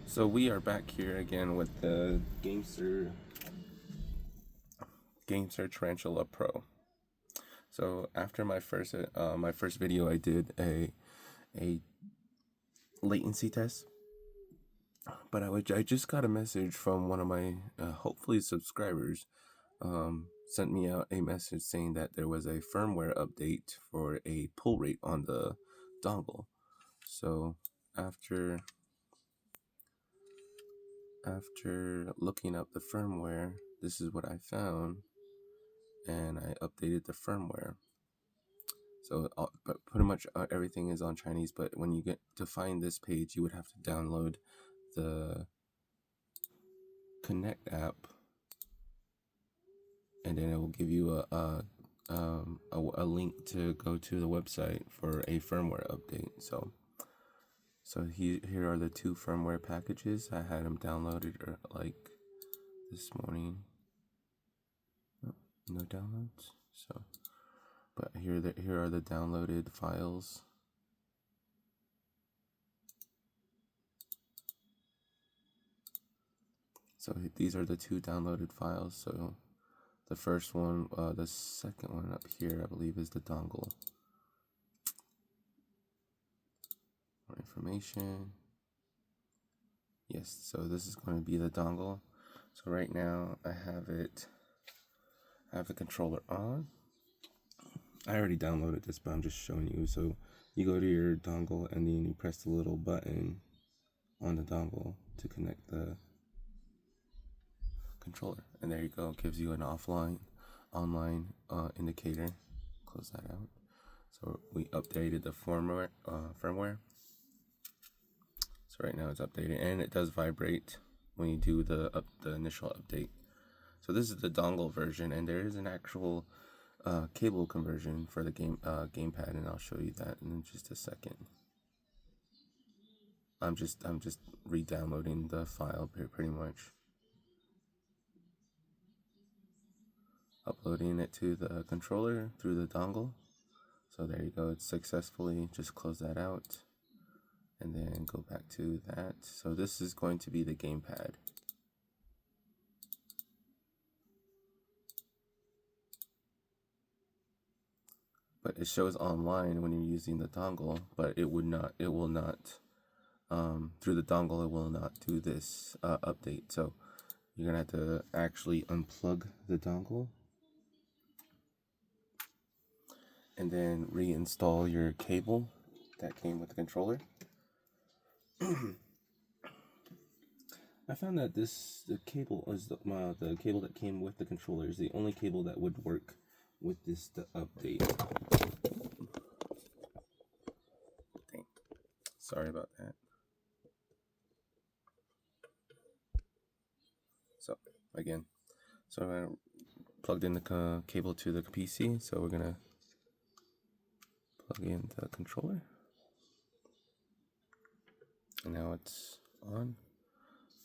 So we are back here again with the Gamesir Tarantula Pro. So after my first video, I did a latency test, but I just got a message from one of my hopefully subscribers. Sent me out a message saying that there was a firmware update for a pull rate on the dongle. So after looking up the firmware, this is what I found, and I updated the firmware. So, but pretty much everything is on Chinese. But when you get to find this page, you would have to download the Connect app, and then it will give you a link to go to the website for a firmware update. So here are the two firmware packages. I had them downloaded like this morning. Oh, no downloads. So, but here are the downloaded files. So these are the two downloaded files. So the first one, the second one up here, I believe, is the dongle. More information. Yes, so this is going to be the dongle. So right now I have the controller on. I already downloaded this, but I'm just showing you. So you go to your dongle and then you press the little button on the dongle to connect the controller, and there you go. It gives you an online indicator. Close that out. So we updated the firmware. So right now it's updated, and it does vibrate when you do the initial update. So this is the dongle version, and there is an actual cable conversion for the gamepad, and I'll show you that in just a second. I'm just re-downloading the file pretty much. Uploading it to the controller through the dongle. So there you go, it's successfully. Just close that out and then go back to that. So this is going to be the gamepad. But it shows online when you're using the dongle, but it will not through the dongle it will not do this update. So you're gonna have to actually unplug the dongle and then reinstall your cable that came with the controller. I found that the cable is the cable that came with the controller is the only cable that would work with this update. Dang. Sorry about that. So again, so I plugged in the cable to the PC. So we're gonna plug in the controller, and now it's on.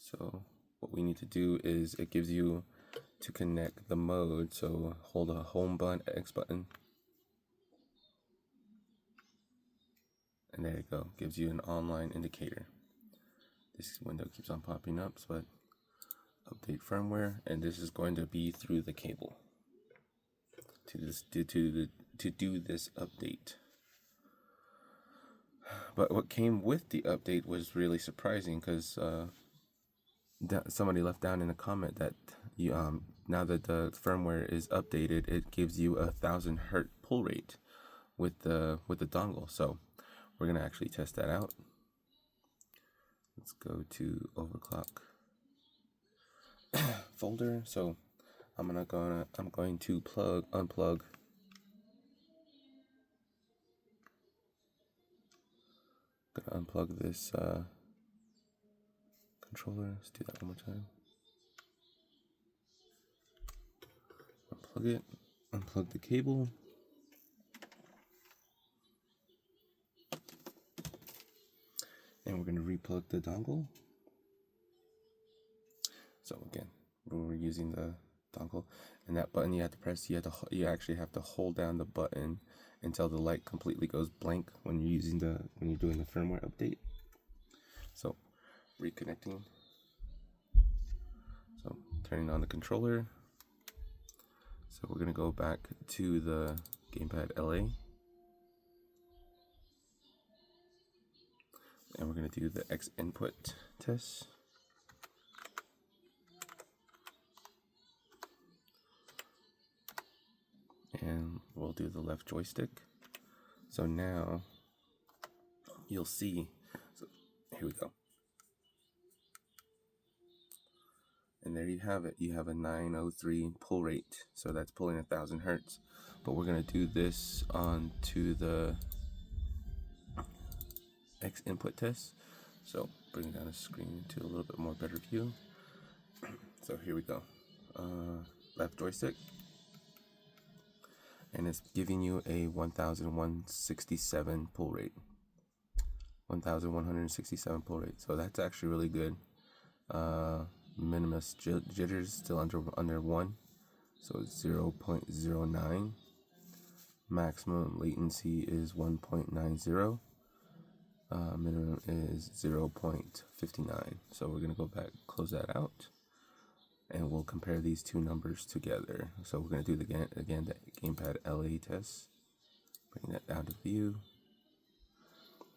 So what we need to do is it gives you to connect the mode. So hold a home button, X button, and there you go. Gives you an online indicator. This window keeps on popping up, but update firmware, and this is going to be through the cable to do this update. But what came with the update was really surprising, because somebody left down in a comment that you now that the firmware is updated, it gives you 1,000 hertz pull rate with the dongle. So we're gonna actually test that out. Let's go to overclock folder. So I'm going to unplug this controller. Let's do that one more time. Unplug it, unplug the cable, and we're going to replug the dongle. So again, we're using the dongle, and that button you have to press, you actually have to hold down the button until the light completely goes blank when you're doing the firmware update. So reconnecting. So turning on the controller. So we're gonna go back to the gamepad LA. And we're gonna do the X input test. And we'll do the left joystick. So now you'll see, so here we go. And there you have it. You have a 903 pull rate. So that's pulling 1000 hertz. But we're gonna do this onto the X input test. So bring down the screen to a little bit more better view. So here we go. Left joystick. And it's giving you a 1167 pull rate. 1167 pull rate. So that's actually really good. Minimum jitters still under 1. So it's 0.09. Maximum latency is 1.90. Minimum is 0.59. So we're gonna go back, close that out, and we'll compare these two numbers together. So we're gonna do the gamepad LA test. Bring that down to view.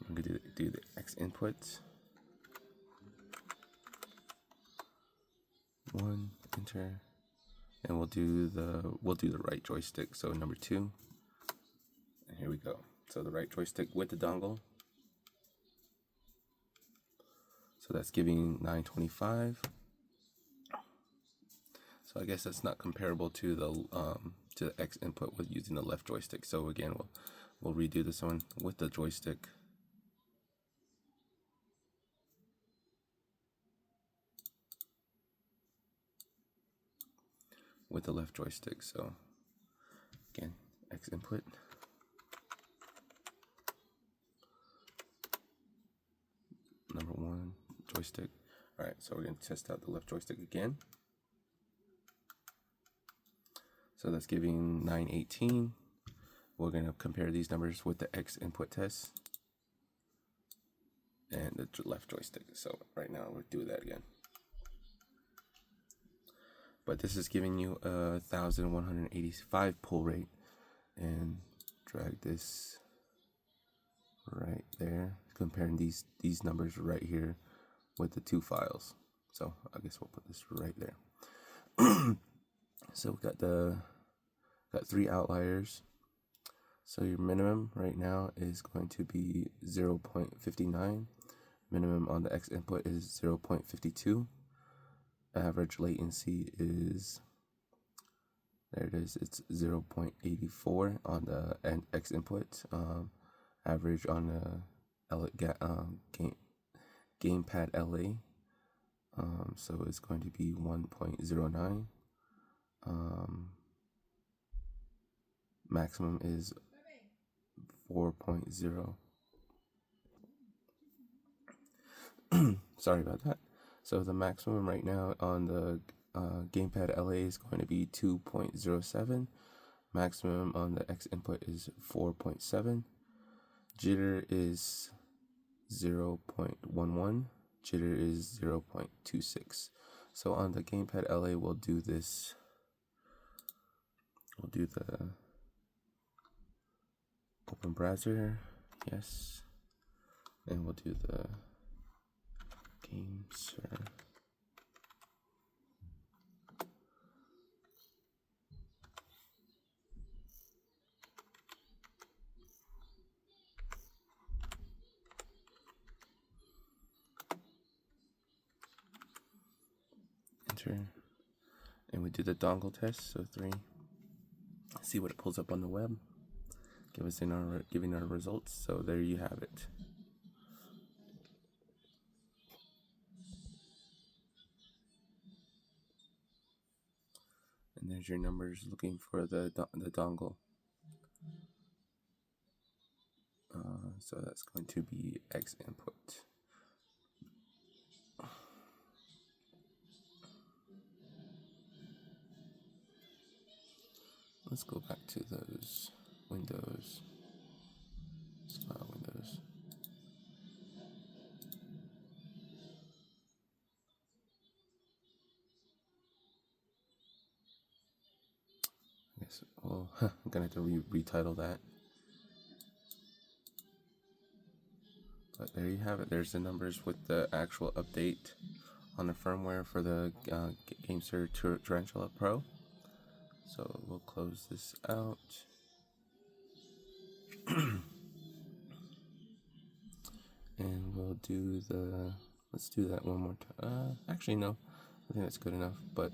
We're gonna do the X input. 1, enter, and we'll do the right joystick. So number 2, and here we go. So the right joystick with the dongle. So that's giving 925. So I guess that's not comparable to the X input with using the left joystick. So again, we'll redo this one with the joystick. With the left joystick. So again, X input. Number 1, joystick. All right, so we're gonna test out the left joystick again. So that's giving 918. We're gonna compare these numbers with the X input test and the left joystick. So right now we'll do that again. But this is giving you a 1185 pull rate, and drag this right there, comparing these numbers right here with the two files. So I guess we'll put this right there. So we got 3 outliers. So your minimum right now is going to be 0.59. Minimum on the X input is 0.52. Average latency is, there it is, it's 0.84 on the X input. Average on the gamepad LA, so it's going to be 1.09. Maximum is 4.0. Sorry about that. So the maximum right now on the gamepad LA is going to be 2.07. Maximum on the X input is 4.7. Jitter is 0.11. Jitter is 0.26. So on the gamepad LA, we'll do this. We'll do the open browser, yes, and we'll do the Gamesir. Enter, and we do the dongle test. So 3. See what it pulls up on the web. Giving our results. So there you have it. And there's your numbers looking for the dongle. So that's going to be X input. Let's go back to those windows. Windows. well, I'm gonna have to retitle that. But there you have it. There's the numbers with the actual update on the firmware for the Gamesir Tarantula Pro. So we'll close this out. And we'll do let's do that one more time. Actually, no, I think that's good enough. But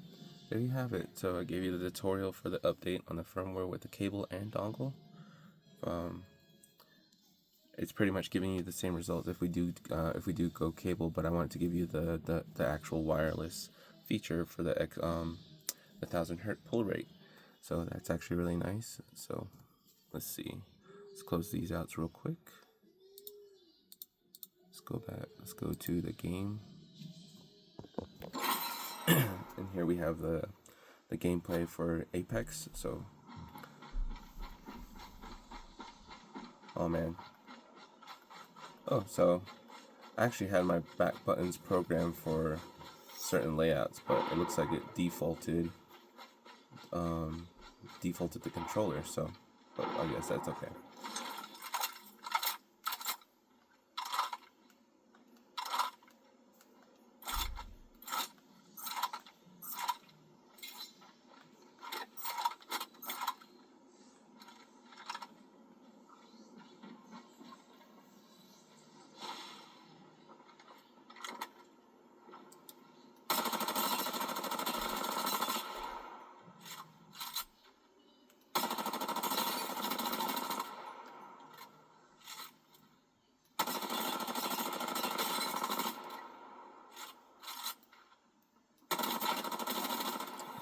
there you have it. So I gave you the tutorial for the update on the firmware with the cable and dongle. It's pretty much giving you the same results if we do go cable, but I wanted to give you the actual wireless feature for the 1000 hertz pull rate. So that's actually really nice. So let's see. Let's close these out real quick. Let's go back. Let's go to the game. And here we have the gameplay for Apex. So, oh man. Oh, so I actually had my back buttons programmed for certain layouts, but it looks like it defaulted the controller. So, but I guess that's okay.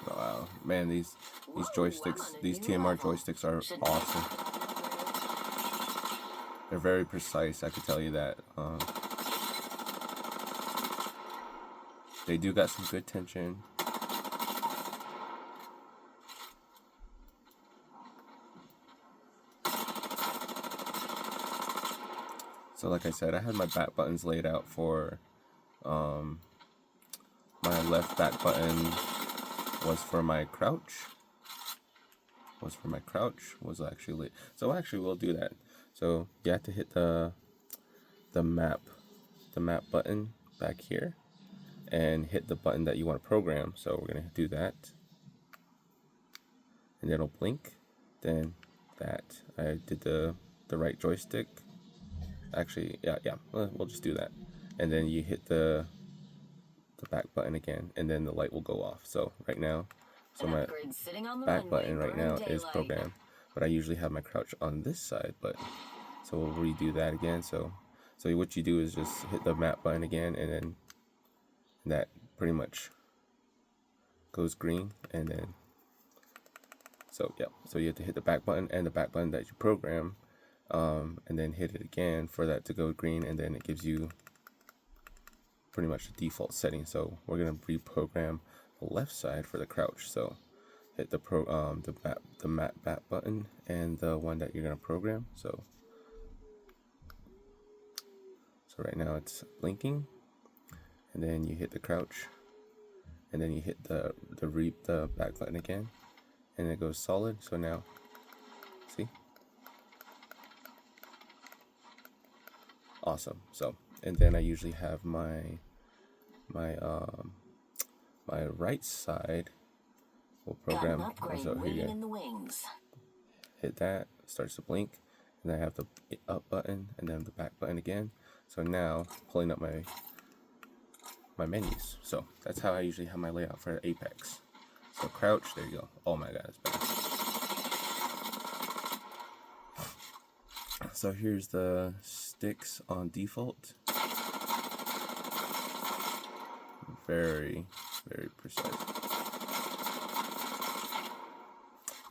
Wow, man, these joysticks, these TMR joysticks are awesome. They're very precise, I can tell you that. They do got some good tension. So like I said, I had my back buttons laid out for my left back button was for my crouch. Was actually lit. So actually we'll do that. So you have to hit the map button back here and hit the button that you want to program. So we're gonna do that. And it'll blink. Then that. I did the right joystick. Actually, yeah, we'll just do that. And then you hit the back button again, and then the light will go off. So right now, my back button right now is programmed, but I usually have my crouch on this side. But so we'll redo that again. So what you do is just hit the map button again, and then that pretty much goes green, and then so you have to hit the back button and the back button that you program. And then hit it again for that to go green, and then it gives you pretty much the default setting. So we're gonna reprogram the left side for the crouch. So hit the map back button and the one that you're gonna program. So right now it's blinking, and then you hit the crouch, and then you hit the back button again, and it goes solid. So now, see. Awesome. So, and then I usually have my right side will program. So here, hit that, starts to blink, and then I have the up button and then the back button again. So now pulling up my menus. So that's how I usually have my layout for Apex. So crouch, there you go. Oh my god, it's better. So here's the sticks on default. Very, very precise.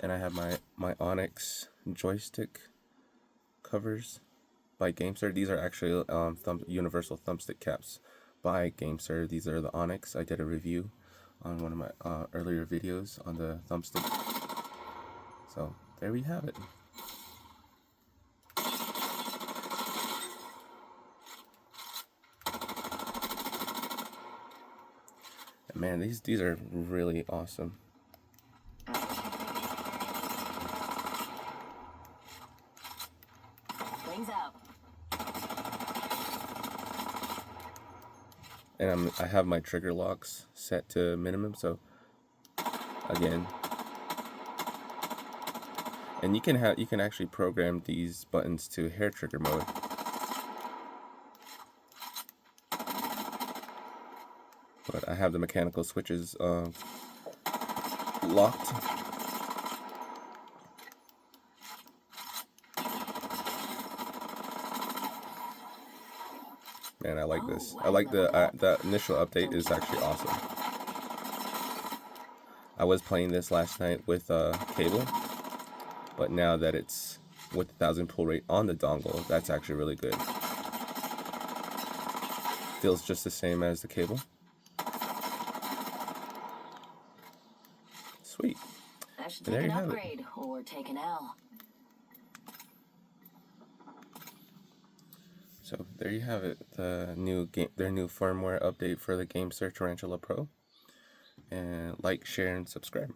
And I have my Onyx joystick covers by Gamesir. These are actually universal thumbstick caps by Gamesir. These are the Onyx. I did a review on one of my earlier videos on the thumbstick. So there we have it. Man, these are really awesome. and I have my trigger locks set to minimum. So again, and you can actually program these buttons to hair trigger mode. But I have the mechanical switches locked. Man, I like this. I like the initial update is actually awesome. I was playing this last night with cable, but now that it's with 1000 pull rate on the dongle, that's actually really good. Feels just the same as the cable. Sweet. That should take an upgrade or take an L. So there you have it. Their new firmware update for the Gamesir Tarantula Pro. And like, share, and subscribe.